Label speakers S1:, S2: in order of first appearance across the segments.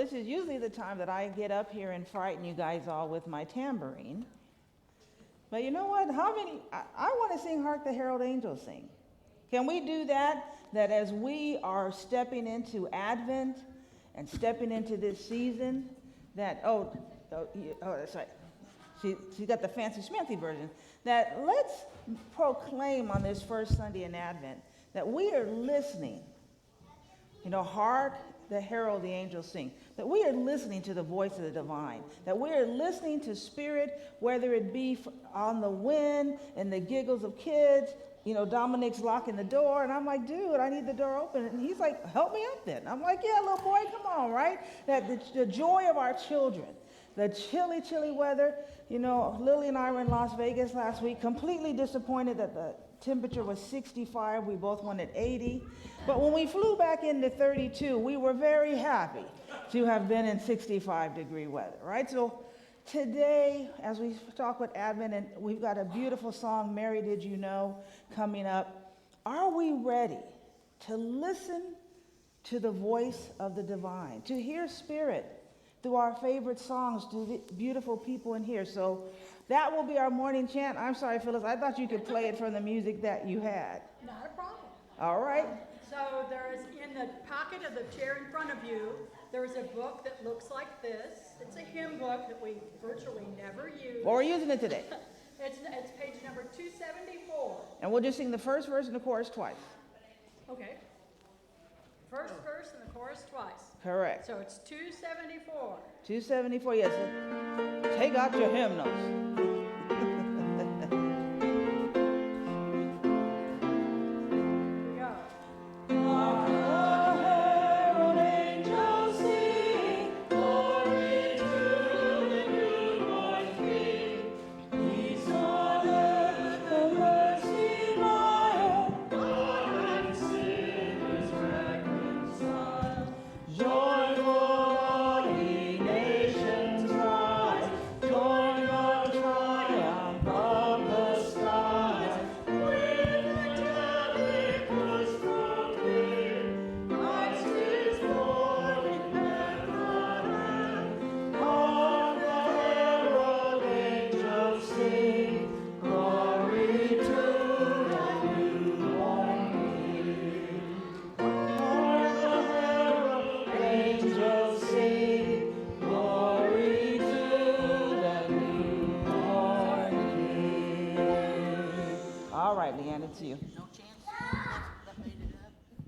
S1: this is usually the time that I get up here and frighten you guys all with my tambourine. But you know what? I want to sing Hark the Herald Angels Sing. Can we do that? That as we are stepping into Advent and stepping into this season, that, that's right. She got the fancy schmancy version. That let's proclaim on this first Sunday in Advent that we are listening. Hark the herald the angels sing. That we are listening to the voice of the divine. That we are listening to spirit, whether it be on the wind and the giggles of kids. Dominic's locking the door, and I'm like, dude, I need the door open. And he's like, help me up then. I'm like, yeah, little boy, come on, right? That the joy of our children, the chilly, chilly weather. Lily and I were in Las Vegas last week, completely disappointed that the temperature was 65. We both wanted 80. But when we flew back into 32, we were very happy to have been in 65-degree weather, right? So today, as we talk with Advent, and we've got a beautiful song, Mary Did You Know, coming up. Are we ready to listen to the voice of the divine, to hear spirit through our favorite songs, to the beautiful people in here? So that will be our morning chant. I'm sorry, Phyllis, I thought you could play it from the music that you had.
S2: Not a problem.
S1: All right.
S2: So there is, in the pocket of the chair in front of you, there is a book that looks like this. It's a hymn book that we virtually never use.
S1: Well, we're using it today.
S2: It's page number 274.
S1: And we'll just sing the first verse and the chorus twice.
S2: Okay. First verse and the chorus twice.
S1: Correct.
S2: So it's 274.
S1: 274, yes. Take out your hymnals.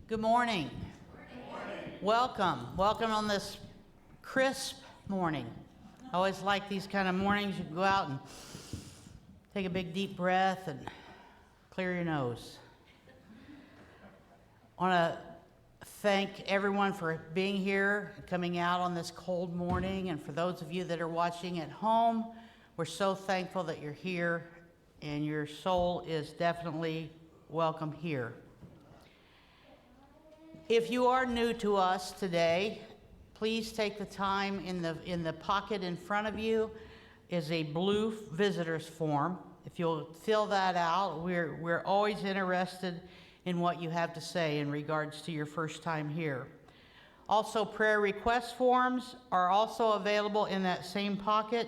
S3: Good morning. Welcome on this crisp morning. I always like these kind of mornings. You can go out and take a big deep breath and clear your nose. I want to thank everyone for being here, coming out on this cold morning, and for those of you that are watching at home, we're so thankful that you're here, and your soul is definitely welcome here. If you are new to us today, please take the time. In the pocket in front of you is a blue visitor's form. If you'll fill that out, we're always interested in what you have to say in regards to your first time here. Also, prayer request forms are also available in that same pocket.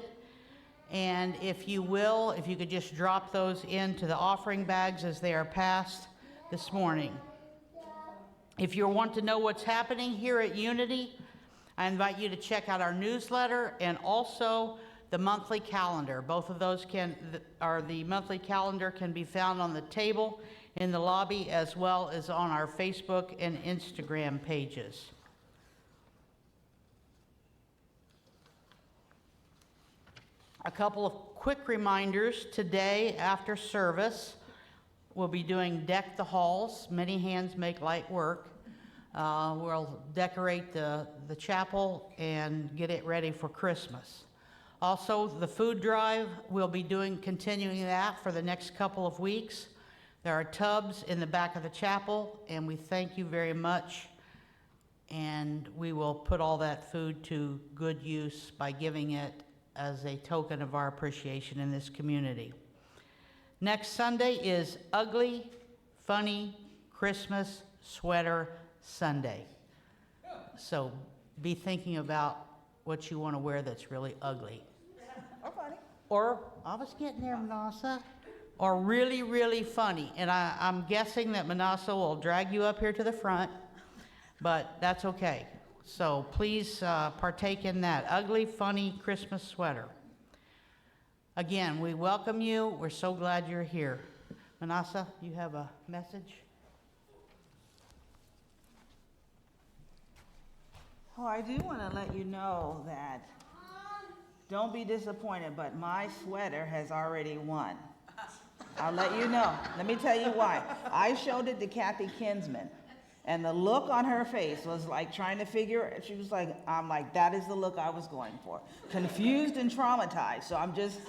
S3: And if you could just drop those into the offering bags as they are passed this morning. If you want to know what's happening here at Unity, I invite you to check out our newsletter and also the monthly calendar. Both of those the monthly calendar can be found on the table in the lobby as well as on our Facebook and Instagram pages. A couple of quick reminders. Today after service, we'll be doing Deck the Halls. Many hands make light work. We'll decorate the chapel and get it ready for Christmas. Also, the food drive, we'll be continuing that for the next couple of weeks. There are tubs in the back of the chapel, and we thank you very much. And we will put all that food to good use by giving it as a token of our appreciation in this community. Next Sunday is Ugly, Funny Christmas Sweater Sunday. So be thinking about what you want to wear that's really ugly.
S1: Or funny.
S3: Or, I was getting there, Minnassa. Or really, really funny. And I'm guessing that Minnassa will drag you up here to the front, but that's okay. So please partake in that ugly, funny Christmas sweater. Again, we welcome you. We're so glad you're here. Minnassa, you have a message?
S1: Oh, I do want to let you know that, don't be disappointed, but my sweater has already won. I'll let you know. Let me tell you why. I showed it to Kathy Kinsman, and the look on her face was like trying to figure, she was like, I'm like, that is the look I was going for. Confused and traumatized. So I'm just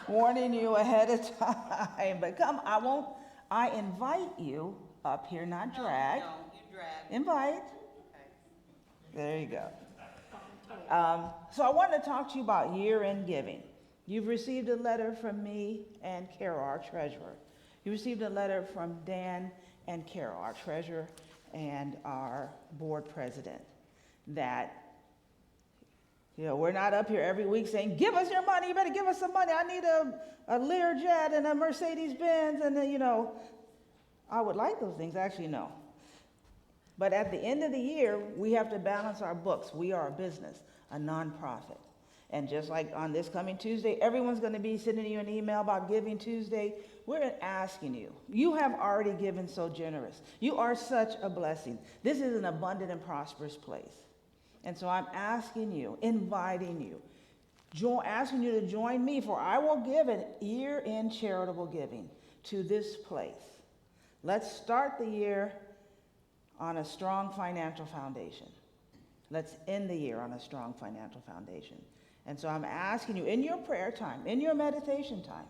S1: warning you ahead of time. But come, I invite you up here, not drag.
S3: No, you drag.
S1: Invite. There you go. So I wanted to talk to you about year-end giving. You've received a letter from me and Carol, our treasurer. You received a letter from Dan and Carol, our treasurer and our board president, that, you know, we're not up here every week saying, give us your money, you better give us some money. I need a Learjet and a Mercedes-Benz, and you know, I would like those things, actually, no. But at the end of the year, we have to balance our books. We are a business, a nonprofit. And just like on this coming Tuesday, everyone's going to be sending you an email about Giving Tuesday. We're asking you. You have already given so generous. You are such a blessing. This is an abundant and prosperous place. And so I'm asking you, inviting you, asking you to join me, for I will give an year-end charitable giving to this place. Let's start the year on a strong financial foundation. Let's end the year on a strong financial foundation. And so I'm asking you, in your prayer time, in your meditation time,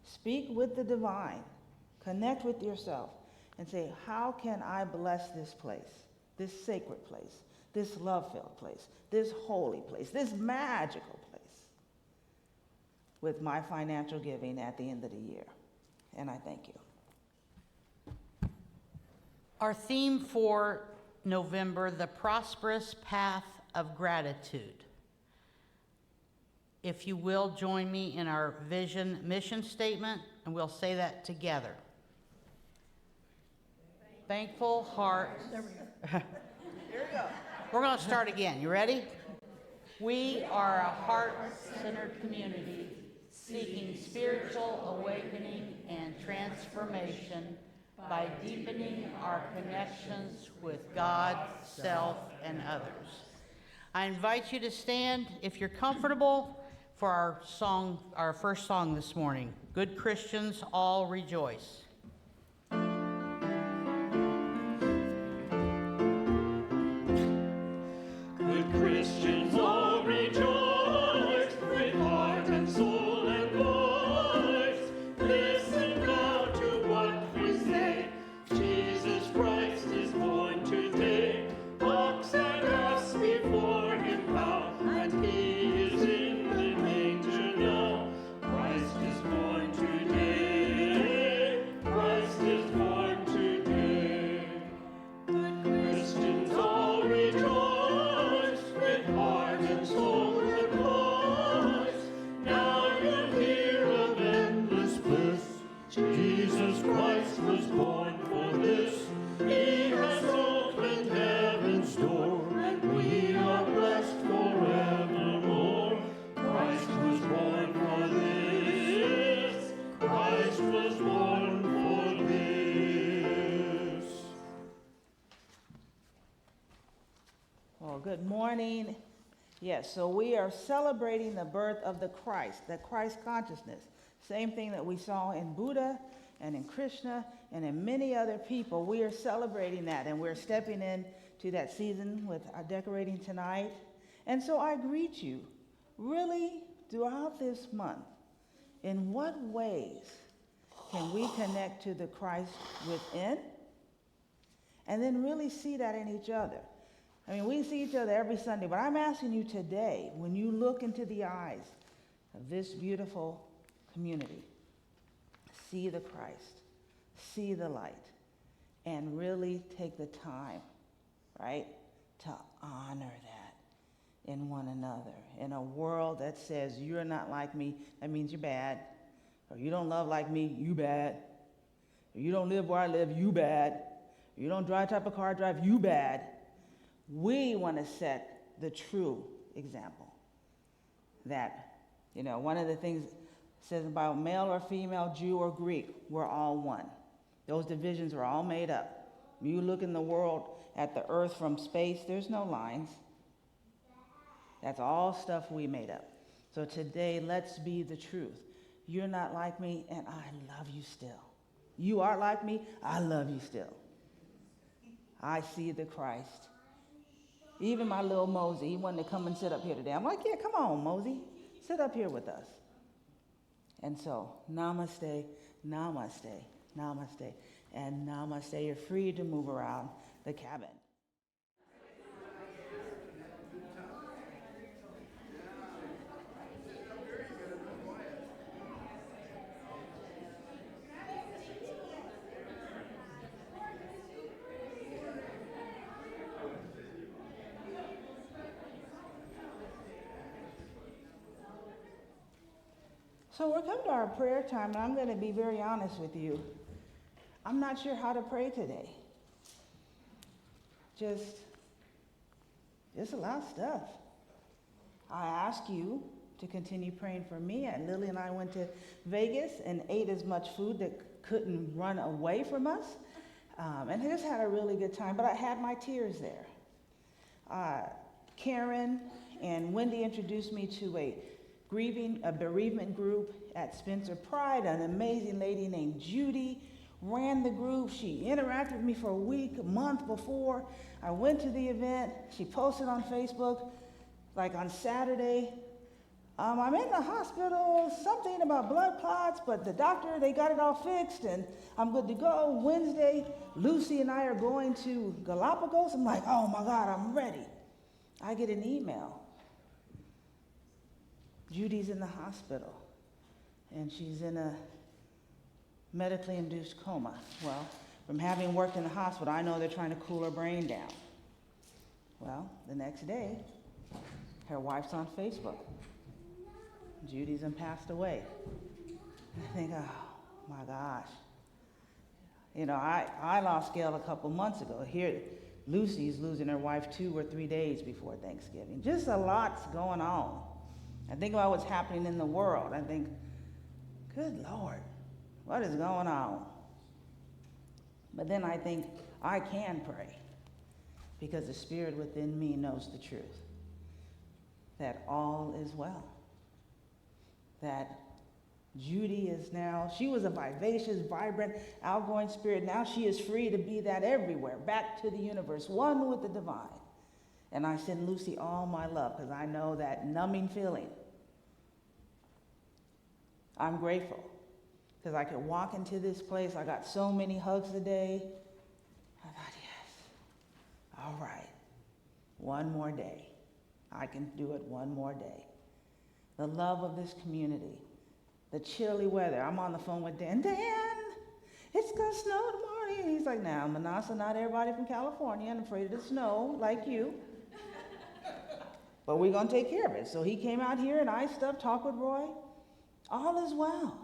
S1: speak with the divine, connect with yourself, and say, how can I bless this place, this sacred place, this love-filled place, this holy place, this magical place, with my financial giving at the end of the year? And I thank you.
S3: Our theme for November, the prosperous path of gratitude. If you will, join me in our vision mission statement, and we'll say that together. Thankful heart.
S2: There we go.
S1: Here we go.
S3: We're going to start again. You ready? We are a heart-centered community seeking spiritual awakening and transformation by deepening our connections with God, self, and others. I invite you to stand, if you're comfortable, for our first song this morning, Good Christians All Rejoice.
S4: Good Christians all rejoice, with heart and soul and voice. Listen now to what we say. Jesus Christ is born today. Ox and ass before him bow, and he is in the manger now. Christ is born today. Christ is born today. Good Christians all rejoice, with heart and soul and voice. Now you'll hear of endless bliss. Jesus Christ was born for this. He has opened heaven's door, and we are blessed forevermore. Christ was born for this. Christ was born for this.
S1: Well, good morning. Yes, so we are celebrating the birth of the Christ consciousness. Same thing that we saw in Buddha and in Krishna and in many other people. We are celebrating that, and we're stepping into that season with our decorating tonight. And so I greet you really throughout this month. In what ways can we connect to the Christ within? And then really see that in each other. I mean, we see each other every Sunday, but I'm asking you today, when you look into the eyes of this beautiful community, see the Christ, see the light, and really take the time, right, to honor that in one another. In a world that says, you're not like me, that means you're bad. Or you don't love like me, you bad. Or you don't live where I live, you bad. Or you don't drive the type of car I drive, you bad. We want to set the true example. That, one of the things it says about male or female, Jew or Greek, we're all one. Those divisions are all made up. You look in the world at the earth from space, there's no lines. That's all stuff we made up. So today, let's be the truth. You're not like me, and I love you still. You are like me, I love you still. I see the Christ. Even my little Mosey, he wanted to come and sit up here today. I'm like, yeah, come on, Mosey. Sit up here with us. And so, namaste, namaste, namaste, and namaste. You're free to move around the cabin. So we're coming to our prayer time, and I'm going to be very honest with you. I'm not sure how to pray today. Just a lot of stuff. I ask you to continue praying for me. And Lily and I went to Vegas and ate as much food that couldn't run away from us. And just had a really good time, but I had my tears there. Karen and Wendy introduced me to a bereavement group at Spencer Pride. An amazing lady named Judy ran the group. She interacted with me for a month before I went to the event. She posted on Facebook, like on Saturday, I'm in the hospital, something about blood clots, but the doctor, they got it all fixed and I'm good to go. Wednesday, Lucy and I are going to Galapagos. I'm like, oh my God, I'm ready. I get an email. Judy's in the hospital, and she's in a medically induced coma. Well, from having worked in the hospital, I know they're trying to cool her brain down. Well, the next day, her wife's on Facebook. Judy's passed away. I think, oh my gosh. I lost Gail a couple months ago. Here, Lucy's losing her wife 2 or 3 days before Thanksgiving. Just a lot's going on. I think about what's happening in the world. I think, good Lord, what is going on? But then I think I can pray because the Spirit within me knows the truth, that all is well, that Judy is now, she was a vivacious, vibrant, outgoing spirit. Now she is free to be that everywhere, back to the universe, one with the divine. And I send Lucy all my love because I know that numbing feeling. I'm grateful because I could walk into this place. I got so many hugs today. I thought, yes, all right, one more day. I can do it one more day. The love of this community, the chilly weather. I'm on the phone with Dan. Dan, it's going to snow tomorrow. And he's like, now, Minnassa, not everybody from California, I'm afraid of the snow like you. But we're going to take care of it. So he came out here and I talked with Roy. All is well.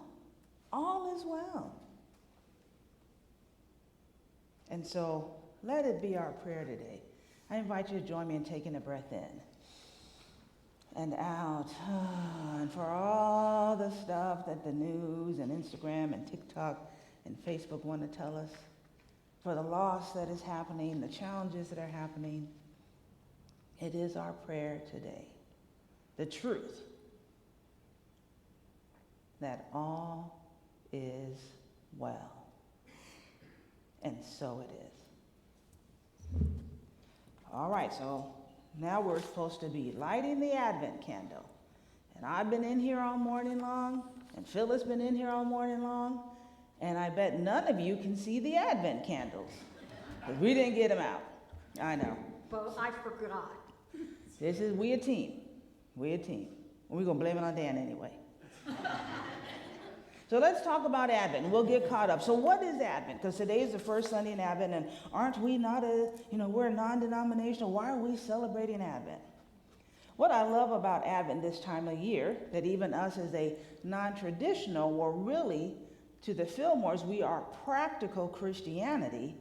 S1: All is well. And so let it be our prayer today. I invite you to join me in taking a breath in and out. And for all the stuff that the news and Instagram and TikTok and Facebook want to tell us, for the loss that is happening, the challenges that are happening, it is our prayer today, the truth, that all is well. And so it is. All right, so now we're supposed to be lighting the Advent candle. And I've been in here all morning long, and Phyllis been in here all morning long, and I bet none of you can see the Advent candles, because we didn't get them out. I know.
S2: Well, I forgot.
S1: We a team. We a team. We're going to blame it on Dan anyway. So let's talk about Advent, and we'll get caught up. So what is Advent? Because today is the first Sunday in Advent, and aren't we not we're non-denominational. Why are we celebrating Advent? What I love about Advent this time of year, that even us as a non-traditional, we're really, to the Fillmores, we are practical Christianity,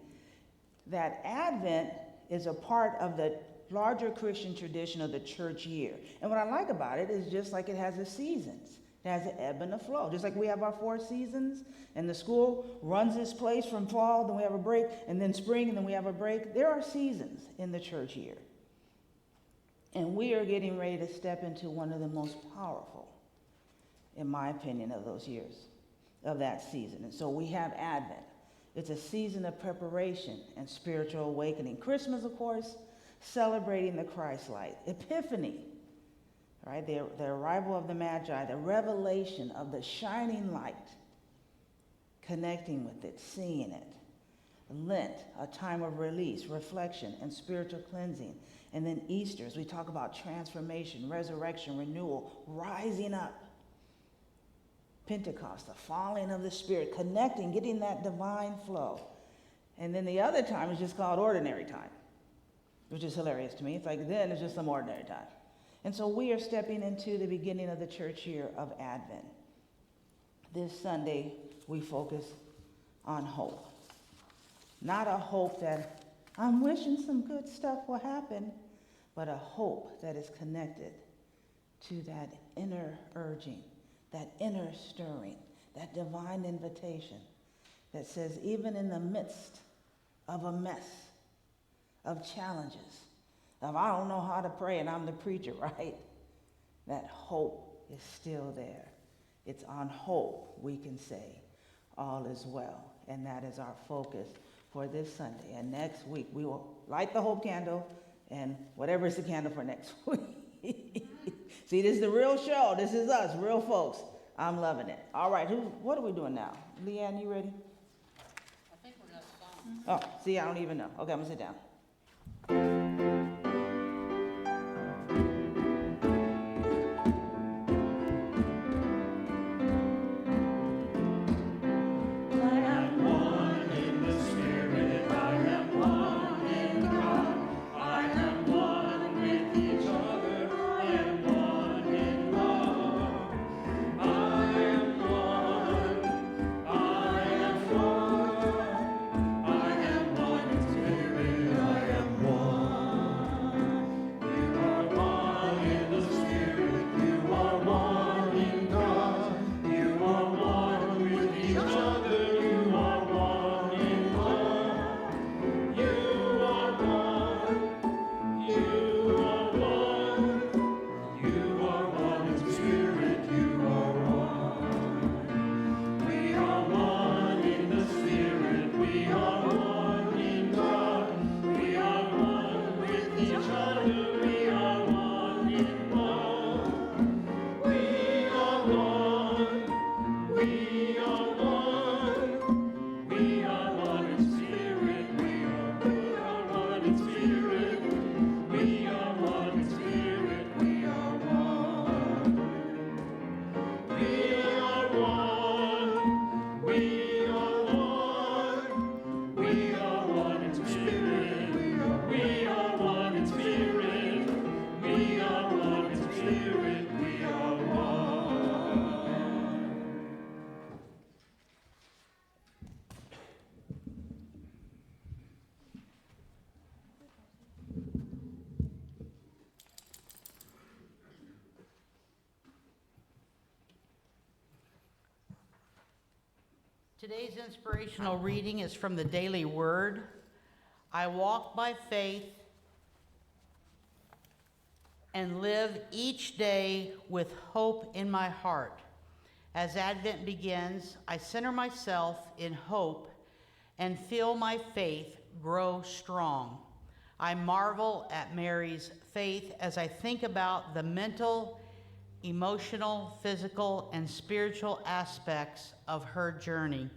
S1: that Advent is a part of the larger Christian tradition of the church year. And what I like about it is just like it has the seasons. It has an ebb and a flow. Just like we have our 4 seasons, and the school runs its place from fall, then we have a break, and then spring, and then we have a break. There are seasons in the church year. And we are getting ready to step into one of the most powerful, in my opinion, of those years, of that season. And so we have Advent. It's a season of preparation and spiritual awakening. Christmas, of course, celebrating the Christ light. Epiphany, right? The arrival of the Magi, the revelation of the shining light, connecting with it, seeing it. Lent, a time of release, reflection, and spiritual cleansing. And then Easter, as we talk about transformation, resurrection, renewal, rising up. Pentecost, the falling of the Spirit, connecting, getting that divine flow. And then the other time is just called ordinary time, which is hilarious to me. It's like then it's just some ordinary time. And so we are stepping into the beginning of the church year of Advent. This Sunday, we focus on hope. Not a hope that I'm wishing some good stuff will happen, but a hope that is connected to that inner urging, that inner stirring, that divine invitation that says even in the midst of a mess, of challenges, of I don't know how to pray and I'm the preacher, right? That hope is still there. It's on hope we can say all is well. And that is our focus for this Sunday. And next week we will light the hope candle and whatever is the candle for next week. See, this is the real show. This is us, real folks. I'm loving it. All right, what are we doing now? Leanne, you ready?
S3: I think we're gonna song.
S1: Oh, see, I don't even know. Okay, I'm gonna sit down.
S3: Today's inspirational reading is from the Daily Word. I walk by faith and live each day with hope in my heart. As Advent begins, I center myself in hope and feel my faith grow strong. I marvel at Mary's faith as I think about the mental, emotional, physical, and spiritual aspects of her journey.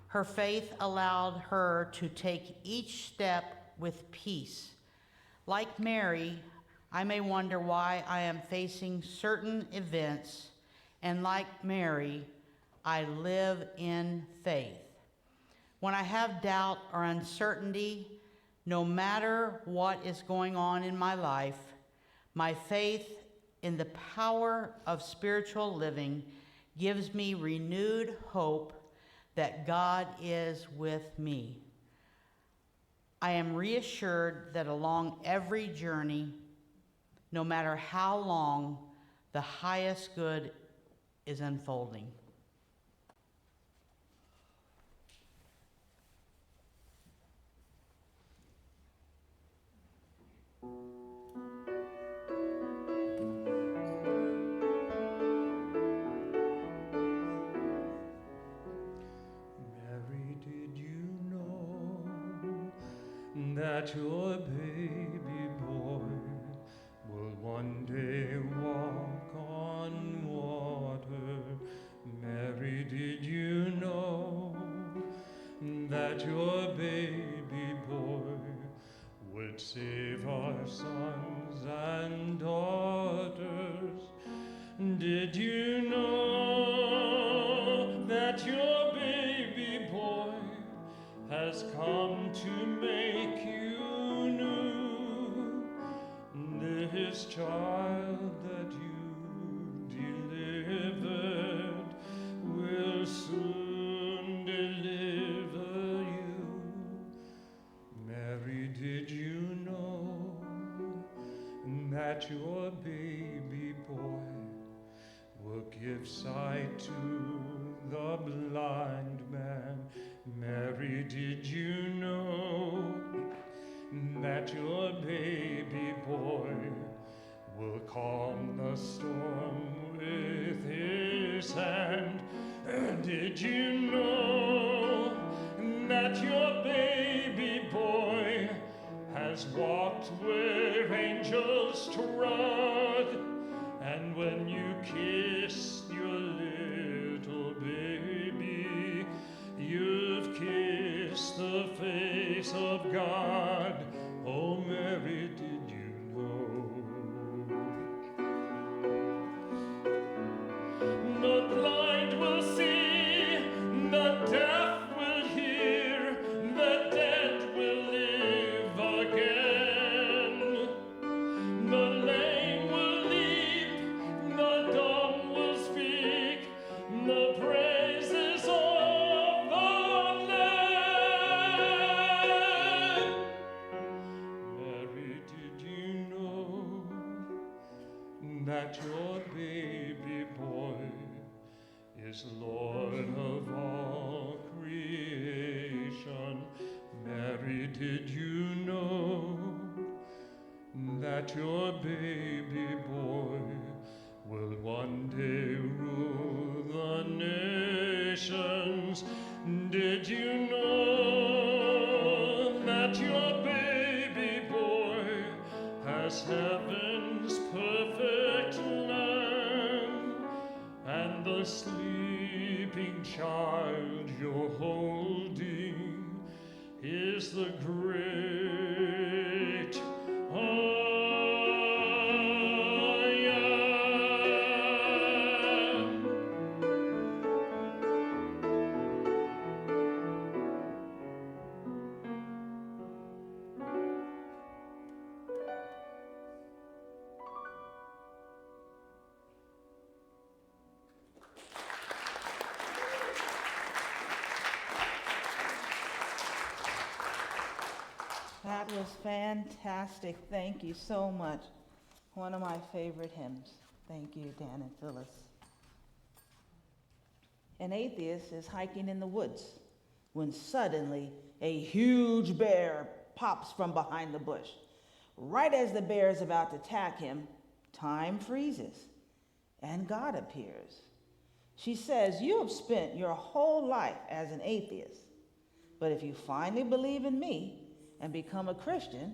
S3: Her faith allowed her to take each step with peace. Like Mary, I may wonder why I am facing certain events, and like Mary, I live in faith. When I have doubt or uncertainty, no matter what is going on in my life, my faith in the power of spiritual living gives me renewed hope that God is with me. I am reassured that along every journey, no matter how long, the highest good is unfolding.
S4: Mary, did you know that your baby boy will one day walk on water? Mary, did you know that your baby boy would save our sons and daughters? Did you know that your baby boy has come to make you new? This child that you delivered will soon deliver you. Mary, did you know that your baby boy will give sight to the blind man? Mary, did you know that your baby boy will calm the storm with his hand? Did you know that your baby boy has walked where angels trod? And when you kiss your little baby, you've kissed the face of God. Oh, Mary, did you know? The blind will see, the deaf will hear, the dead will live again. The lame will leap, the dumb will speak, the praises of the Lamb. Mary, did you know that your baby boy is Lord of all creation? Mary, did you know that your baby boy will one day rule the nations? Did you know that your baby boy has heaven's perfect lamb? And the sleeping child you're holding is the great I am.
S1: That was fantastic. Thank you so much. One of my favorite hymns. Thank you, Dan and Phyllis. An atheist is hiking in the woods when suddenly a huge bear pops from behind the bush. Right as the bear is about to attack him, time freezes and God appears. She says, "You have spent your whole life as an atheist, but if you finally believe in me and become a Christian,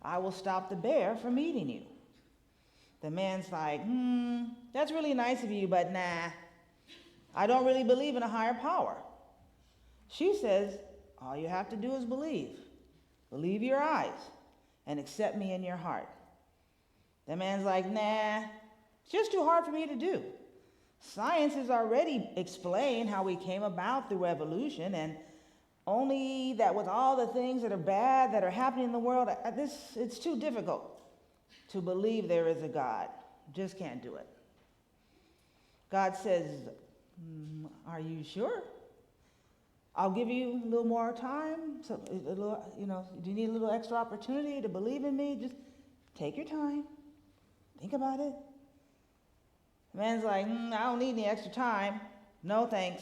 S1: I will stop the bear from eating you." The man's like, that's really nice of you, but nah, I don't really believe in a higher power. She says, all you have to do is believe. Believe your eyes and accept me in your heart. The man's like, nah, it's just too hard for me to do. Science has already explained how we came about through evolution, and only that with all the things that are bad that are happening in the world, it's too difficult to believe there is a God. Just can't do it. God says, are you sure? I'll give you a little more time. So, do you need a little extra opportunity to believe in me? Just take your time. Think about it. The man's like, I don't need any extra time. No, thanks.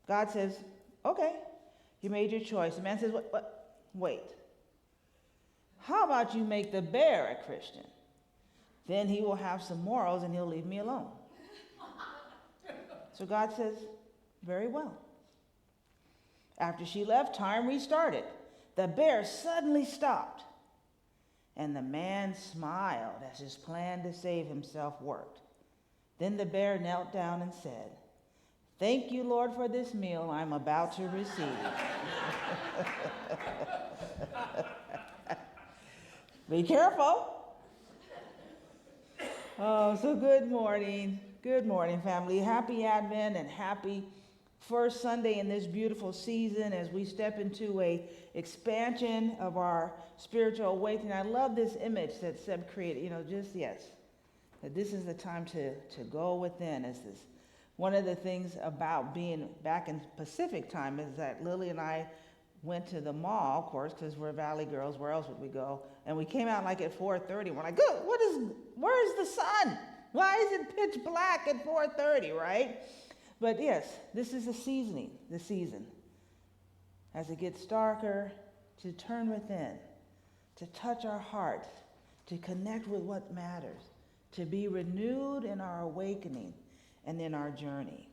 S1: God says, okay, you made your choice. The man says, wait. How about you make the bear a Christian? Then he will have some morals and he'll leave me alone. So God says, very well. After she left, time restarted. The bear suddenly stopped. And the man smiled as his plan to save himself worked. Then the bear knelt down and said, thank you, Lord, for this meal I'm about to receive. Be careful. Oh, so good morning. Good morning, family. Happy Advent and happy first Sunday in this beautiful season as we step into a expansion of our spiritual awakening. I love this image that Seb created, that this is the time to go within. As this, one of the things about being back in Pacific time is that Lily and I went to the mall, of course, because we're Valley girls. Where else would we go? And we came out like at 4:30. We're like, where's the sun? Why is it pitch black at 4:30, right? But yes, this is the season. As it gets darker, to turn within, to touch our heart, to connect with what matters, to be renewed in our awakening and in our journey.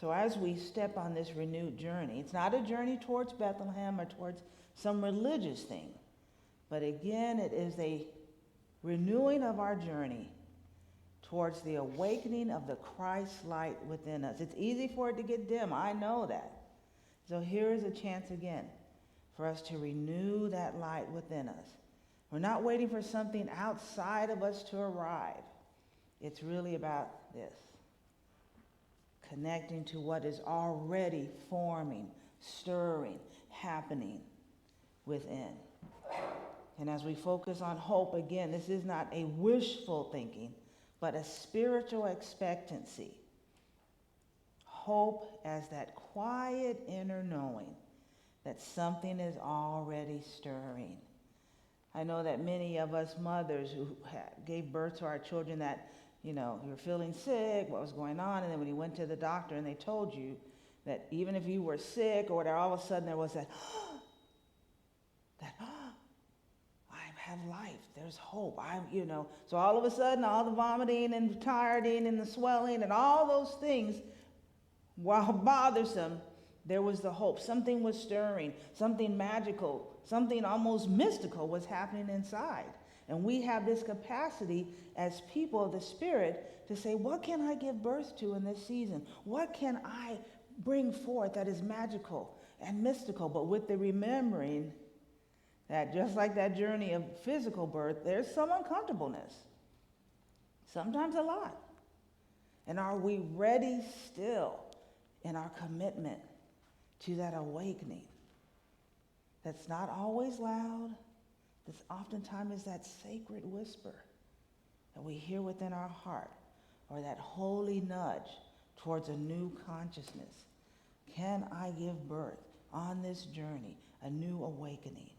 S1: So as we step on this renewed journey, it's not a journey towards Bethlehem or towards some religious thing, but again, it is a renewing of our journey towards the awakening of the Christ light within us. It's easy for it to get dim, I know that. So here is a chance again for us to renew that light within us. We're not waiting for something outside of us to arrive. It's really about this. Connecting to what is already forming, stirring, happening within. And as we focus on hope, again, this is not a wishful thinking, but a spiritual expectancy. Hope as that quiet inner knowing that something is already stirring. I know that many of us mothers who gave birth to our children that, you're feeling sick, what was going on, and then when you went to the doctor and they told you that even if you were sick or whatever, all of a sudden there was that, I have life, there's hope, So all of a sudden, all the vomiting and tireding and the swelling and all those things, while bothersome, there was the hope. Something was stirring, something magical, something almost mystical was happening inside. And we have this capacity as people of the Spirit to say, what can I give birth to in this season? What can I bring forth that is magical and mystical? But with the remembering that just like that journey of physical birth, there's some uncomfortableness, sometimes a lot. And are we ready still in our commitment to that awakening that's not always loud, this oftentimes is that sacred whisper that we hear within our heart, or that holy nudge towards a new consciousness? Can I give birth on this journey, a new awakening?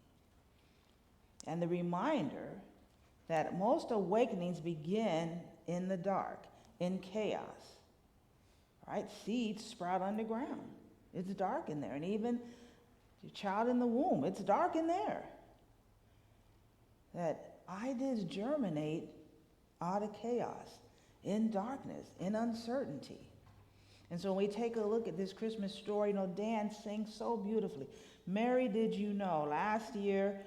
S1: And the reminder that most awakenings begin in the dark, in chaos, right? Seeds sprout underground. It's dark in there. And even your child in the womb, it's dark in there. That ideas germinate out of chaos, in darkness, in uncertainty. And so when we take a look at this Christmas story, Dan sings so beautifully. Mary, did you know? Last year,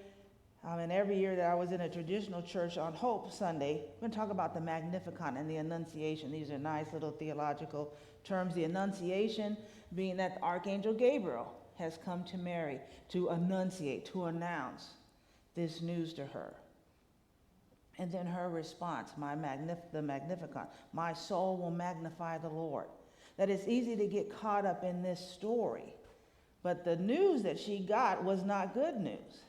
S1: and every year that I was in a traditional church on Hope Sunday, we're going to talk about the Magnificat and the Annunciation. These are nice little theological terms. The Annunciation being that Archangel Gabriel has come to Mary to annunciate, to announce this news to her. And then her response, the Magnificat, my soul will magnify the Lord. That it's easy to get caught up in this story. But the news that she got was not good news.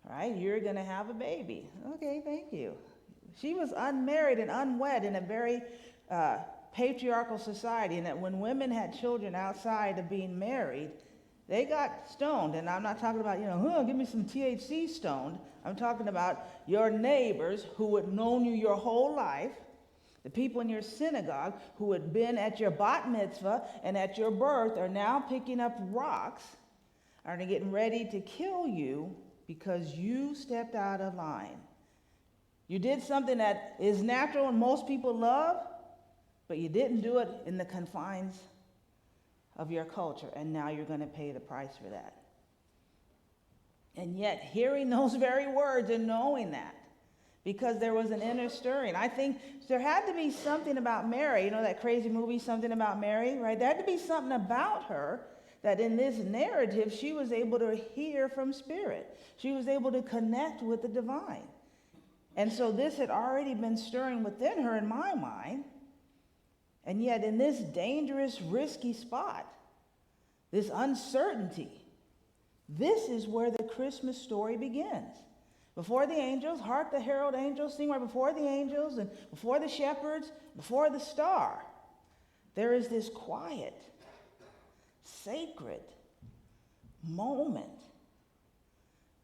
S1: Right? You're going to have a baby. Okay, thank you. She was unmarried and unwed in a very patriarchal society, and that when women had children outside of being married, they got stoned. And I'm not talking about, give me some THC stoned. I'm talking about your neighbors who had known you your whole life, the people in your synagogue who had been at your bat mitzvah and at your birth are now picking up rocks, are getting ready to kill you because you stepped out of line. You did something that is natural and most people love, but you didn't do it in the confines of your culture, and now you're going to pay the price for that. And yet, hearing those very words and knowing that, because there was an inner stirring, I think there had to be something about Mary, that crazy movie, Something About Mary, right? There had to be something about her that in this narrative, she was able to hear from Spirit. She was able to connect with the divine. And so this had already been stirring within her, in my mind. And yet in this dangerous, risky spot, this uncertainty, this is where the Christmas story begins. Before the angels, hark the herald angels sing, right before the angels and before the shepherds, before the star, there is this quiet, sacred moment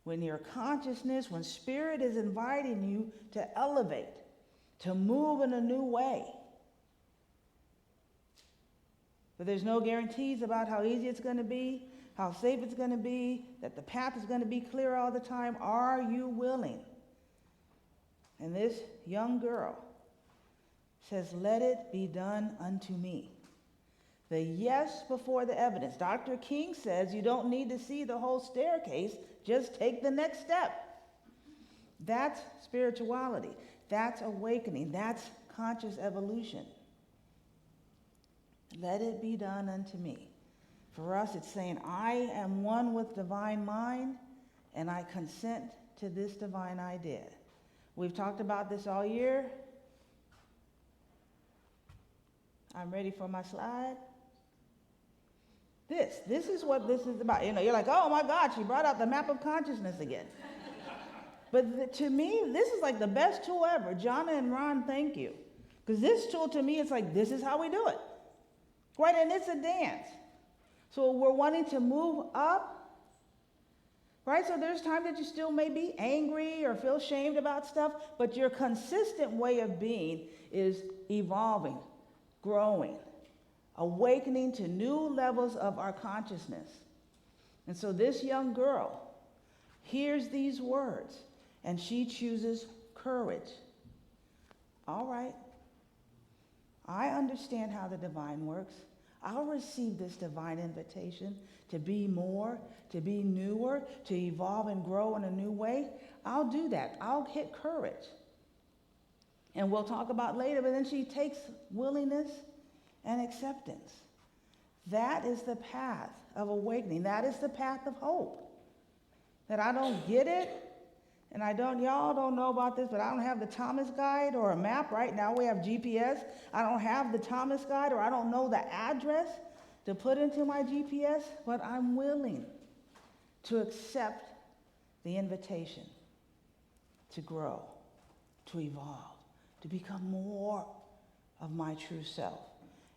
S1: when your consciousness, when Spirit is inviting you to elevate, to move in a new way. But there's no guarantees about how easy it's going to be, how safe it's going to be, that the path is going to be clear all the time. Are you willing? And this young girl says, let it be done unto me. The yes before the evidence. Dr. King says you don't need to see the whole staircase, just take the next step. That's spirituality. That's awakening. That's conscious evolution. Let it be done unto me. For us, it's saying, I am one with divine mind, and I consent to this divine idea. We've talked about this all year. I'm ready for my slide. This is what this is about. You're like, oh my God, she brought out the map of consciousness again. But to me, this is like the best tool ever. Jonna and Ron, thank you. Because this tool to me, it's like, this is how we do it. Right, and it's a dance. So we're wanting to move up, right? So there's times that you still may be angry or feel shamed about stuff, but your consistent way of being is evolving, growing, awakening to new levels of our consciousness. And so this young girl hears these words, and she chooses courage. All right, I understand how the divine works. I'll receive this divine invitation to be more, to be newer, to evolve and grow in a new way. I'll do that. I'll hit courage. And we'll talk about later, but then she takes willingness and acceptance. That is the path of awakening. That is the path of hope. That I don't get it, and y'all don't know about this, but I don't have the Thomas guide or a map. Right now we have GPS. I don't have the Thomas guide, or I don't know the address to put into my GPS, but I'm willing to accept the invitation to grow, to evolve, to become more of my true self.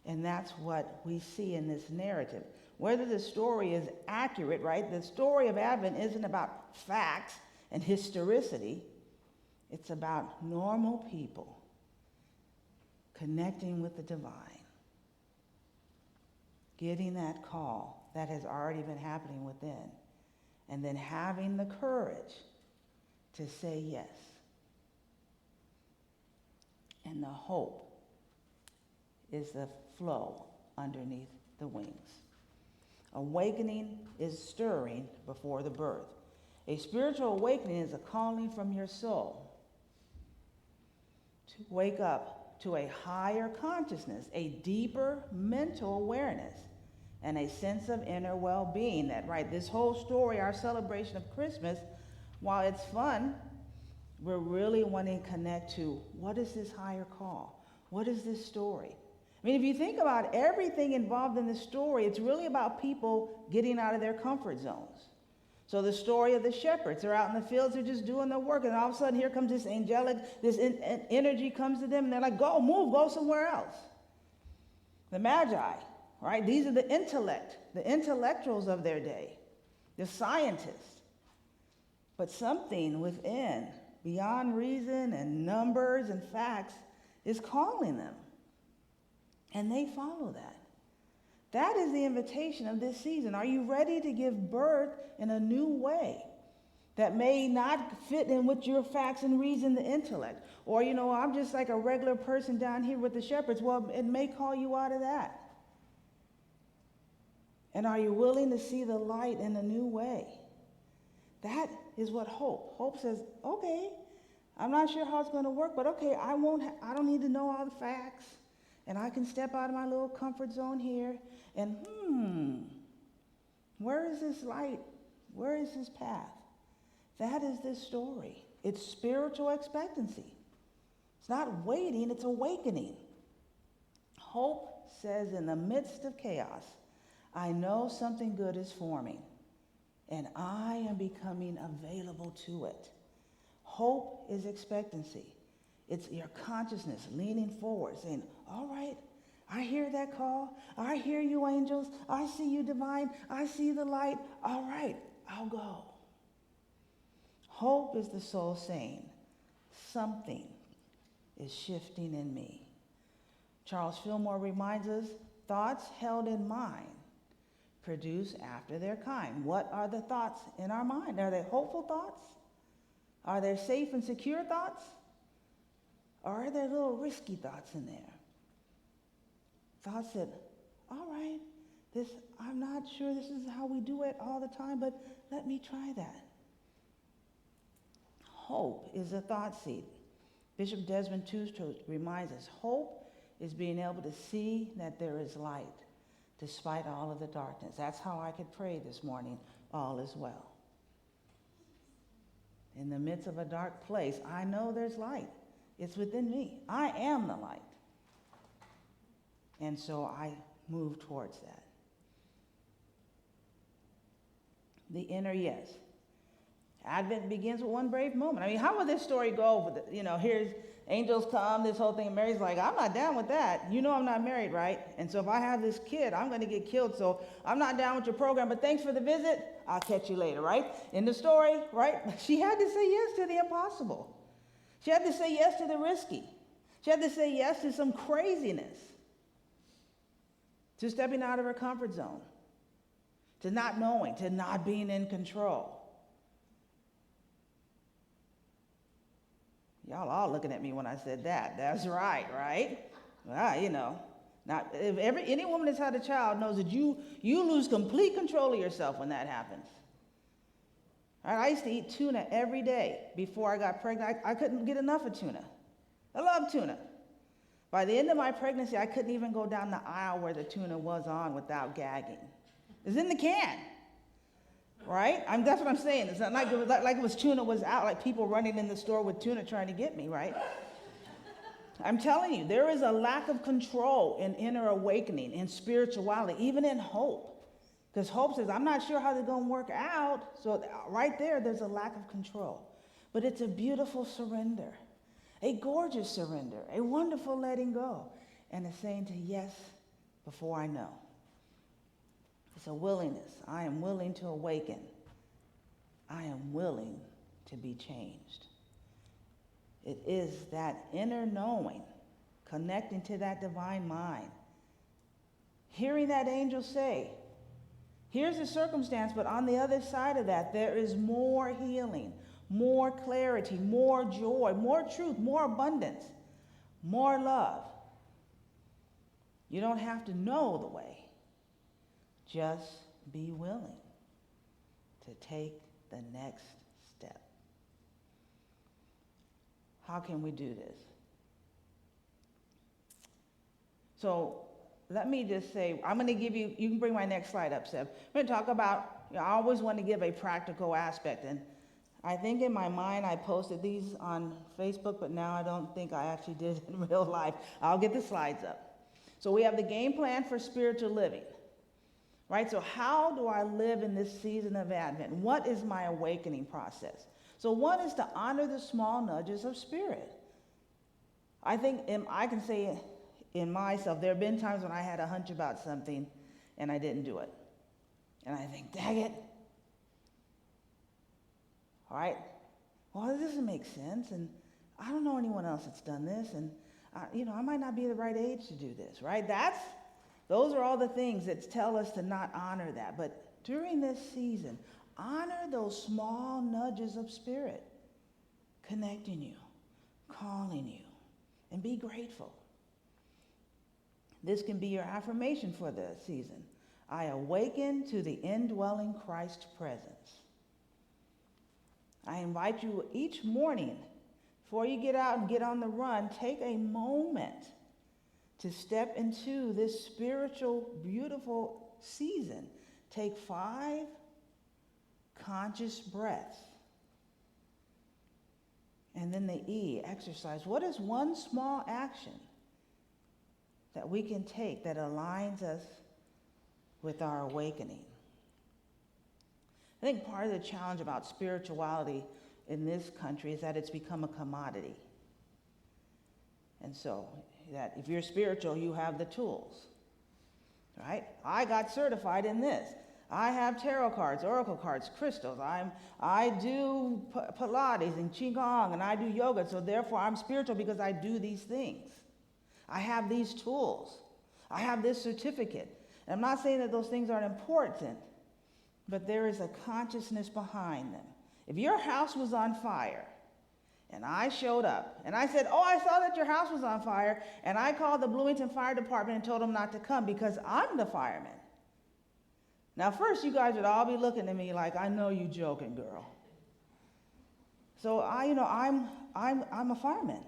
S1: And that's what we see in this narrative. Whether the story is accurate, right? The story of Advent isn't about facts and historicity. It's about normal people connecting with the divine, getting that call that has already been happening within, and then having the courage to say yes. And the hope is the flow underneath the wings. Awakening is stirring before the birth. A spiritual awakening is a calling from your soul to wake up to a higher consciousness, a deeper mental awareness, and a sense of inner well-being. That, right, this whole story, our celebration of Christmas, while it's fun, we're really wanting to connect to what is this higher call? What is this story? I mean, if you think about everything involved in this story, it's really about people getting out of their comfort zones. So the story of the shepherds, they're out in the fields, they're just doing their work, and all of a sudden here comes this angelic, energy comes to them, and they're like, go, move, go somewhere else. The magi, right? These are the intellectuals of their day, the scientists. But something within, beyond reason and numbers and facts, is calling them. And they follow that. That is the invitation of this season. Are you ready to give birth in a new way that may not fit in with your facts and reason, the intellect? Or, I'm just like a regular person down here with the shepherds. Well, it may call you out of that. And are you willing to see the light in a new way? That is what hope says, okay, I'm not sure how it's going to work, but okay, I don't need to know all the facts. And I can step out of my little comfort zone here and, where is this light? Where is this path? That is this story. It's spiritual expectancy. It's not waiting, it's awakening. Hope says, in the midst of chaos, I know something good is forming, and I am becoming available to it. Hope is expectancy. It's your consciousness leaning forward, saying, all right, I hear that call. I hear you, angels. I see you, divine. I see the light. All right, I'll go. Hope is the soul saying, something is shifting in me. Charles Fillmore reminds us, thoughts held in mind produce after their kind. What are the thoughts in our mind? Are they hopeful thoughts? Are there safe and secure thoughts? Or are there little risky thoughts in there? Thoughts that, all right, I'm not sure this is how we do it all the time, but let me try that. Hope is a thought seed. Bishop Desmond Tutu reminds us, hope is being able to see that there is light despite all of the darkness. That's how I could pray this morning, all is well. In the midst of a dark place, I know there's light. It's within me. I am the light. And so I move towards that. The inner yes. Advent begins with one brave moment. I mean, how would this story go? Here's angels come, this whole thing. And Mary's like, I'm not down with that. I'm not married, right? And so if I have this kid, I'm going to get killed. So I'm not down with your program, but thanks for the visit. I'll catch you later, right? In the story, right? She had to say yes to the impossible. She had to say yes to the risky. She had to say yes to some craziness. To stepping out of her comfort zone. To not knowing, to not being in control. Y'all all looking at me when I said that. That's right, right? Well, not if any woman that's had a child knows that you lose complete control of yourself when that happens. I used to eat tuna every day before I got pregnant. I couldn't get enough of tuna. I love tuna. By the end of my pregnancy, I couldn't even go down the aisle where the tuna was on without gagging. It's in the can, right? That's what I'm saying. It's not like it was tuna was out, like people running in the store with tuna trying to get me, right? I'm telling you, there is a lack of control in inner awakening, in spirituality, even in hope. Because hope says, I'm not sure how they're going to work out. So right there's a lack of control. But it's a beautiful surrender, a gorgeous surrender, a wonderful letting go, and a saying to yes before I know. It's a willingness. I am willing to awaken. I am willing to be changed. It is that inner knowing, connecting to that divine mind. Hearing that angel say, here's the circumstance, but on the other side of that, there is more healing, more clarity, more joy, more truth, more abundance, more love. You don't have to know the way. Just be willing to take the next step. How can we do this? So let me just say, I'm going to give you can bring my next slide up, Seb. I'm going to talk about, I always want to give a practical aspect, and I think in my mind I posted these on Facebook, but now I don't think I actually did it in real life. I'll get the slides up. So we have the game plan for spiritual living, right? So how do I live in this season of Advent? What is my awakening process? So one is to honor the small nudges of spirit. I think I can say in myself, there have been times when I had a hunch about something and I didn't do it. And I think, dang it. All right, well, this doesn't make sense, and I don't know anyone else that's done this, and I might not be the right age to do this, right? Those are all the things that tell us to not honor that. But during this season, honor those small nudges of spirit, connecting you, calling you, and be grateful. This can be your affirmation for the season. I awaken to the indwelling Christ presence. I invite you each morning, before you get out and get on the run, take a moment to step into this spiritual, beautiful season. Take 5 conscious breaths. And then the E, exercise. What is one small action that we can take that aligns us with our awakening? I think part of the challenge about spirituality in this country is that it's become a commodity. And so that if you're spiritual, you have the tools, right? I got certified in this. I have tarot cards, oracle cards, crystals. I do Pilates and Qigong, and I do yoga, so therefore I'm spiritual because I do these things. I have these tools. I have this certificate. And I'm not saying that those things aren't important, but there is a consciousness behind them. If your house was on fire, and I showed up, and I said, I saw that your house was on fire, and I called the Bloomington Fire Department and told them not to come because I'm the fireman. Now, first, you guys would all be looking at me like, I know you joking, girl. So I'm a fireman.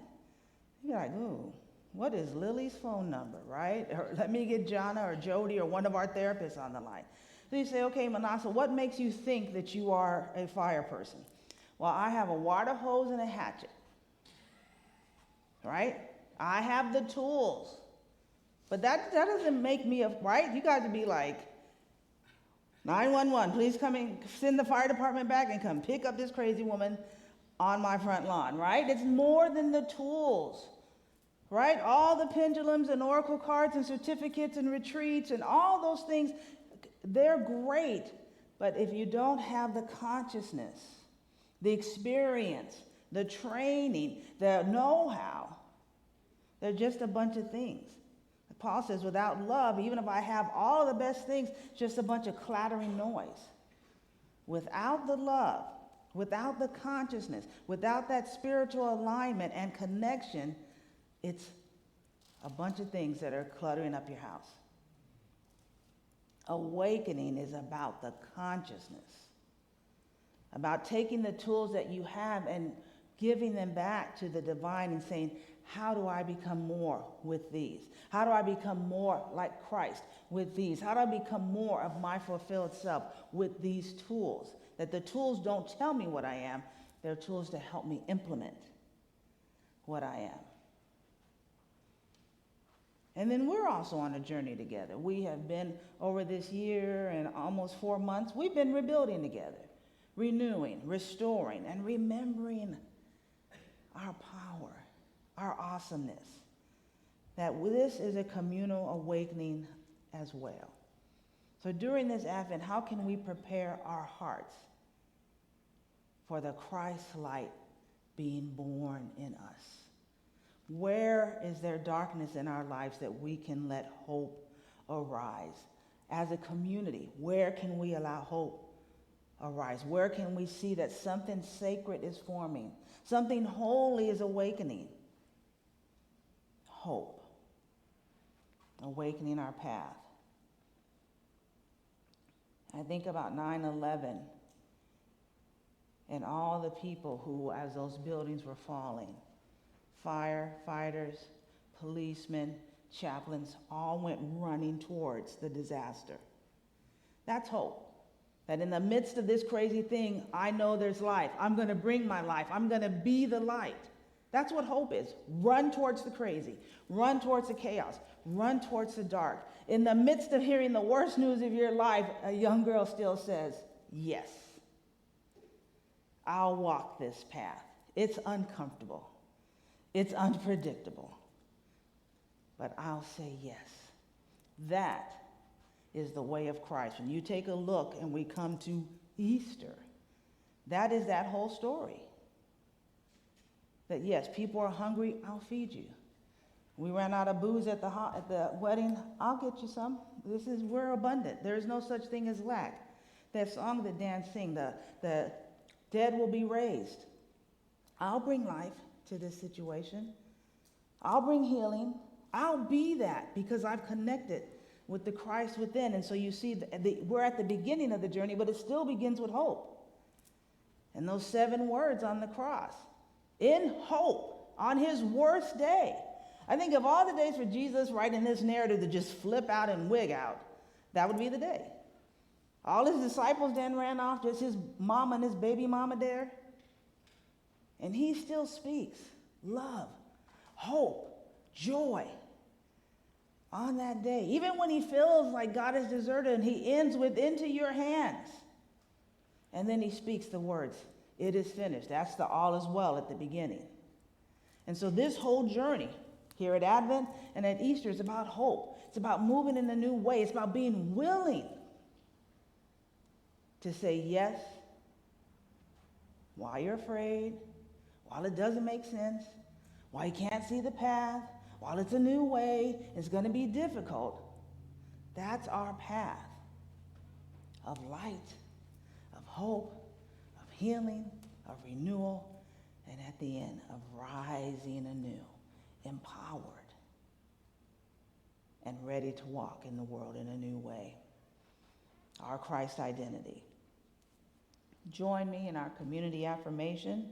S1: You're like, ooh, what is Lily's phone number, right? Or let me get Jonna or Jody or one of our therapists on the line. So you say, okay, Minnassa, what makes you think that you are a fire person? Well, I have a water hose and a hatchet, right? I have the tools. But that doesn't make me right? You guys would be like, 911, please come and send the fire department back and come pick up this crazy woman on my front lawn, right? It's more than the tools, right? All the pendulums and oracle cards and certificates and retreats and all those things, they're great, but if you don't have the consciousness, the experience, the training, the know-how, they're just a bunch of things. Paul says, without love, even if I have all the best things, just a bunch of clattering noise. Without the love, without the consciousness, without that spiritual alignment and connection, it's a bunch of things that are cluttering up your house. Awakening is about the consciousness, about taking the tools that you have and giving them back to the divine and saying, how do I become more with these? How do I become more like Christ with these? How do I become more of my fulfilled self with these tools? That the tools don't tell me what I am, they're tools to help me implement what I am. And then we're also on a journey together. We have been, over this year and almost 4 months, we've been rebuilding together, renewing, restoring, and remembering our power, our awesomeness. That this is a communal awakening as well. So during this Advent, how can we prepare our hearts for the Christ light being born in us? Where is there darkness in our lives that we can let hope arise? As a community, where can we allow hope arise? Where can we see that something sacred is forming? Something holy is awakening? Hope. Awakening our path. I think about 9/11 and all the people who, as those buildings were falling, firefighters, policemen, chaplains, all went running towards the disaster. That's hope. That in the midst of this crazy thing, I know there's life. I'm going to bring my life. I'm going to be the light. That's what hope is. Run towards the crazy. Run towards the chaos. Run towards the dark. In the midst of hearing the worst news of your life, a young girl still says, yes, I'll walk this path. It's uncomfortable. It's unpredictable. But I'll say yes. That is the way of Christ. When you take a look and we come to Easter, that is that whole story. That yes, people are hungry, I'll feed you. We ran out of booze at the wedding, I'll get you some. We're abundant. There is no such thing as lack. That song that Dan sing, the dead will be raised. I'll bring life to this situation. I'll bring healing. I'll be that because I've connected with the Christ within. And so you see, we're at the beginning of the journey, but it still begins with hope. And those 7 words on the cross. In hope, on his worst day. I think of all the days for Jesus writing this narrative to just flip out and wig out, that would be the day. All his disciples then ran off, just his mama and his baby mama there. And he still speaks love, hope, joy on that day. Even when he feels like God is deserted, and he ends with into your hands. And then he speaks the words, it is finished. That's the all is well at the beginning. And so this whole journey here at Advent and at Easter is about hope. It's about moving in a new way. It's about being willing to say yes while you're afraid, while it doesn't make sense, while you can't see the path, while it's a new way, it's going to be difficult. That's our path of light, of hope, of healing, of renewal, and at the end, of rising anew, empowered, and ready to walk in the world in a new way. Our Christ identity. Join me in our community affirmation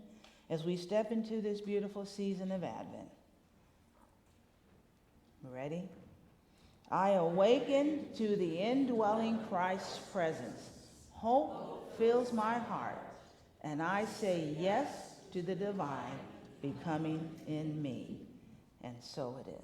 S1: as we step into this beautiful season of Advent. Ready? I awaken to the indwelling Christ's presence. Hope fills my heart, and I say yes to the divine becoming in me. And so it is.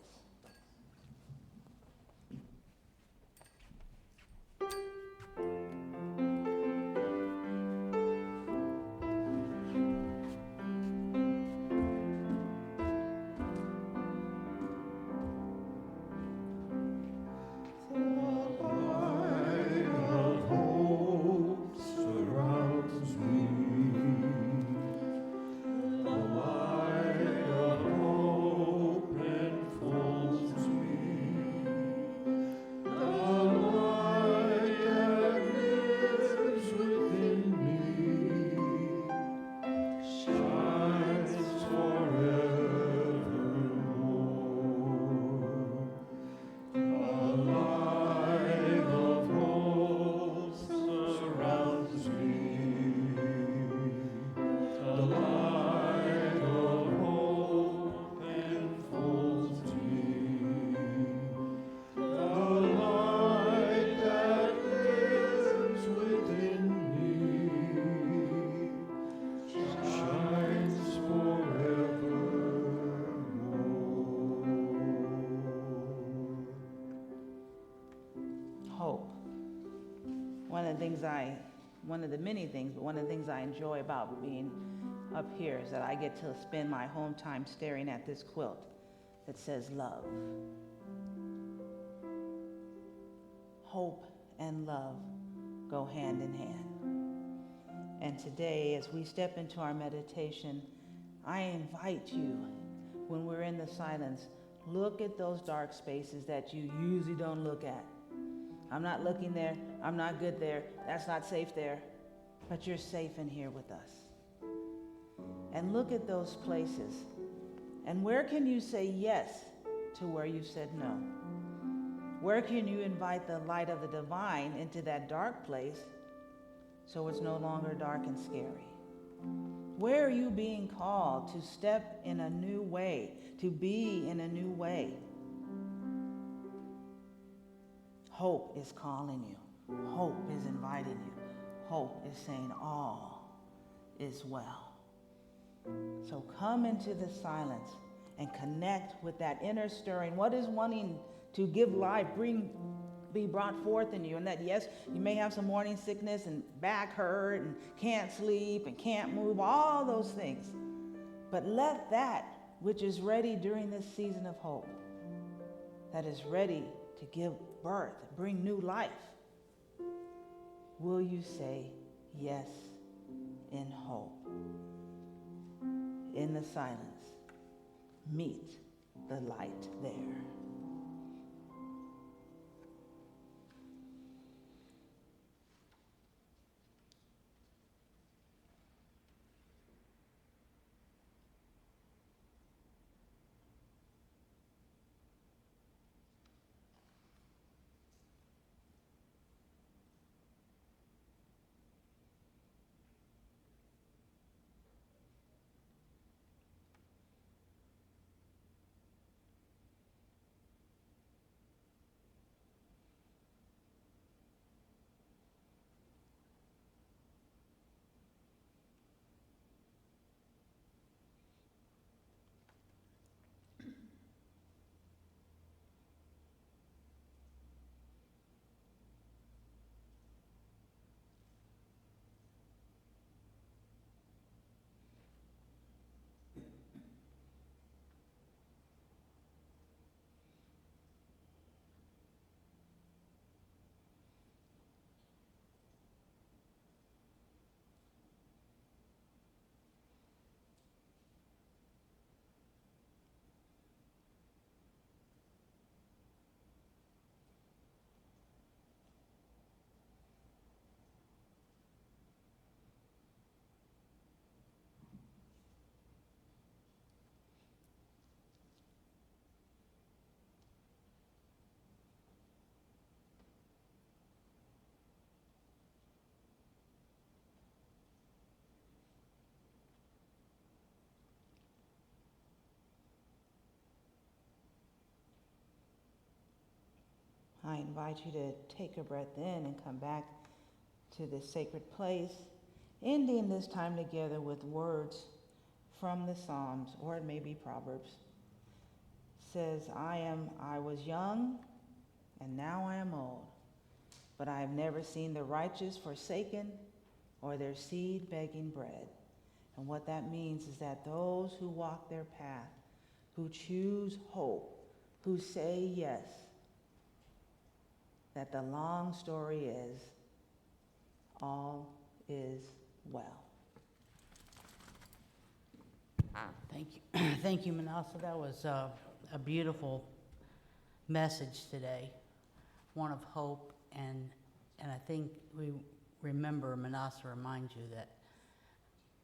S1: One of the many things, but one of the things I enjoy about being up here is that I get to spend my home time staring at this quilt that says love. Hope and love go hand in hand. And today, as we step into our meditation, I invite you, when we're in the silence, look at those dark spaces that you usually don't look at. I'm not looking there. I'm not good there. That's not safe there. But you're safe in here with us. And look at those places. And where can you say yes to where you said no? Where can you invite the light of the divine into that dark place so it's no longer dark and scary? Where are you being called to step in a new way, to be in a new way? Hope is calling you. Hope is inviting you. hope is saying all is well. So come into the silence and connect with that inner stirring. What is wanting to give life, be brought forth in you? And that, yes, you may have some morning sickness and back hurt and can't sleep and can't move, all those things. But let that which is ready during this season of hope, that is ready to give birth, bring new life, will you say yes in hope? In the silence, meet the light there. I invite you to take a breath in and come back to this sacred place, ending this time together with words from the Psalms, or it may be Proverbs. It says, I was young, and now I am old, but I have never seen the righteous forsaken or their seed begging bread. And what that means is that those who walk their path, who choose hope, who say yes, that the long story is, all is well.
S3: Thank you. Thank you, Minnassa. That was a beautiful message today, one of hope, and I think we remember, Minnassa reminds you that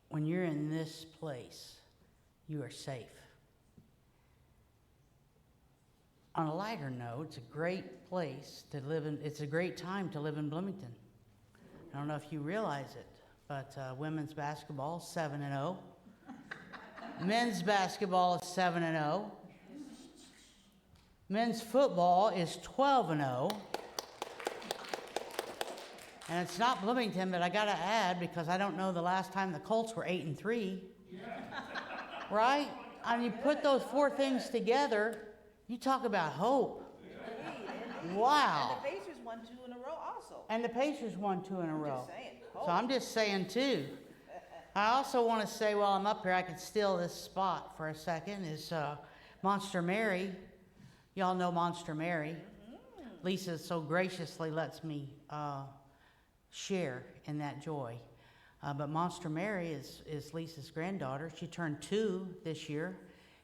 S3: when you're in this place, you are safe. On a lighter note, it's a great place to live in. It's a great time to live in Bloomington. I don't know if you realize it, but women's basketball is 7-0. Men's basketball is 7-0. Men's football is 12-0. And it's not Bloomington, but I got to add, because I don't know the last time the Colts were 8-3. Right? And you put those four things together, you talk about hope. Wow.
S1: And the Pacers won 2 in a row also.
S3: And the Pacers won 2 in a row.
S1: Just saying.
S3: So I'm just saying too. I also want to say while I'm up here, I could steal this spot for a second, is Monster Mary. Y'all know Monster Mary. Lisa so graciously lets me share in that joy. But Monster Mary is Lisa's granddaughter. She turned 2 this year.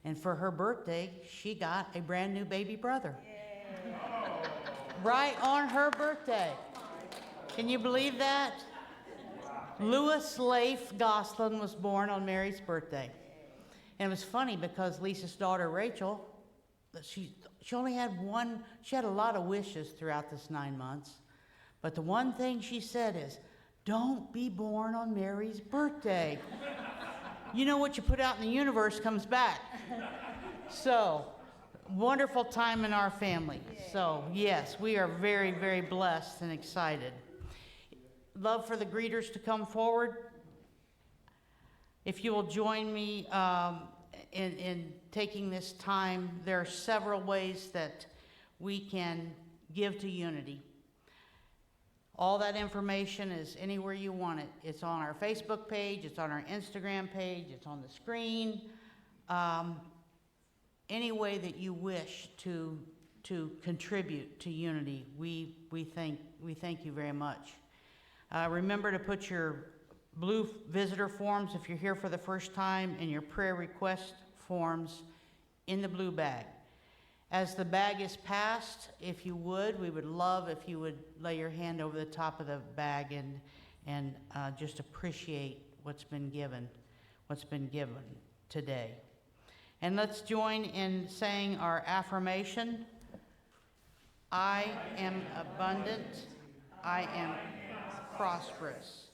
S3: And for her birthday, she got a brand new baby brother. Yay. Right on her birthday. Can you believe that? Louis Leif Goslin was born on Mary's birthday. And it was funny because Lisa's daughter, Rachel, she only had one, she had a lot of wishes throughout this 9 months. But the one thing she said is, don't be born on Mary's birthday. You know what you put out in the universe comes back. So, wonderful time in our family. So, yes, we are very, very blessed and excited. love for the greeters to come forward. If you will join me in taking this time, there are several ways that we can give to unity. All that information is anywhere you want it. It's on our Facebook page, it's on our Instagram page, it's on the screen. Any way that you wish to contribute to unity, we thank you very much. Remember to put your blue visitor forms if you're here for the first time, and your prayer request forms in the blue bag. As the bag is passed, if you would, we would love if you would lay your hand over the top of the bag and just appreciate what's been given today. And let's join in saying our affirmation. I am abundant, I am prosperous,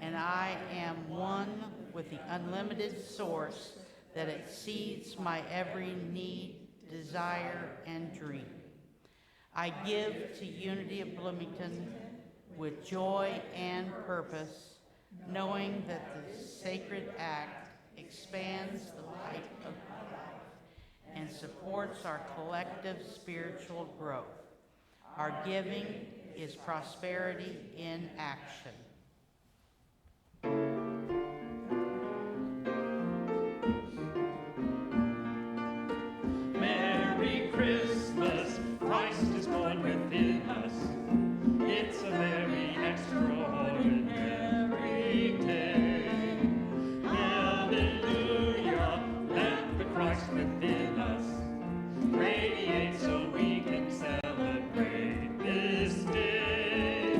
S3: and I am one with the unlimited source that exceeds my every need, desire, and dream. I give to Unity of Bloomington with joy and purpose, knowing that the sacred act expands the light of my life and supports our collective spiritual growth. Our giving is prosperity in action.
S4: Merry Christmas, Christ is born within us. It's a very extraordinary day. Hallelujah, let the Christ within us radiate so we can celebrate this day.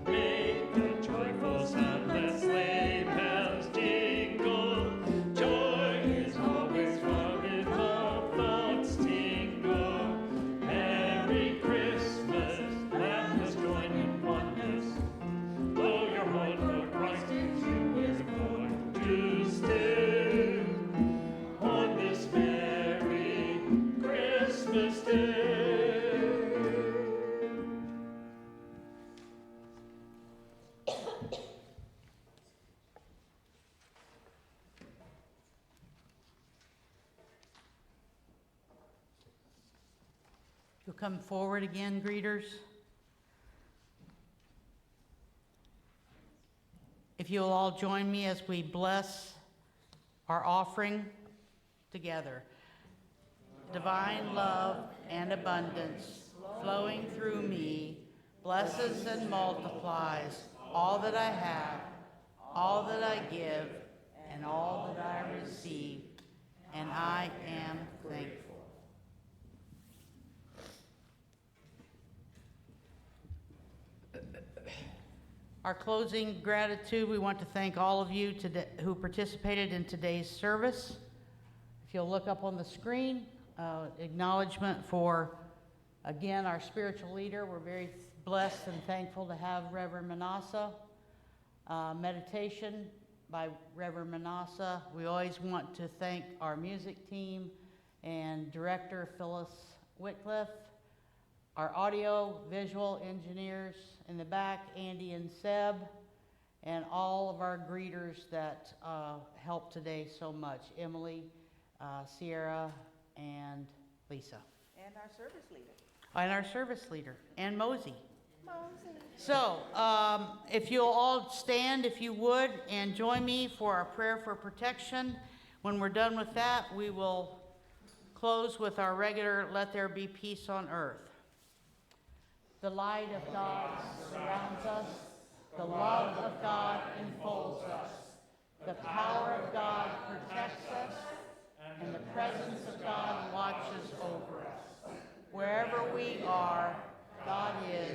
S4: Make a joyful sound, let sleigh bells jingle. Joy is always running, our thoughts tingle. Merry Christmas, let us join in oneness. Blow your horn, for Christ is born to stay on this merry Christmas day.
S3: You'll come forward again, greeters. If you'll all join me as we bless our offering together. Divine love and abundance flowing through me blesses and multiplies all that I have, all that I give, and all that I receive, and I am thankful. Our closing gratitude, we want to thank all of you who participated in today's service. If you'll look up on the screen, acknowledgement for, again, our spiritual leader. We're very blessed and thankful to have Reverend Minnassa. Meditation by Reverend Minnassa. We always want to thank our music team and director Phyllis Whitcliffe, our audio visual engineers in the back, Andy and Seb, and all of our greeters that helped today so much, Emily, Sierra, and Lisa.
S1: And our service leader.
S3: And our service leader, and Mosey. So, if you'll all stand, if you would, and join me for our prayer for protection. When we're done with that, we will close with our regular Let There Be Peace on Earth. The light of God surrounds us. The love of God enfolds us. The power of God protects us. And the presence of God watches over us. Wherever we are, God is,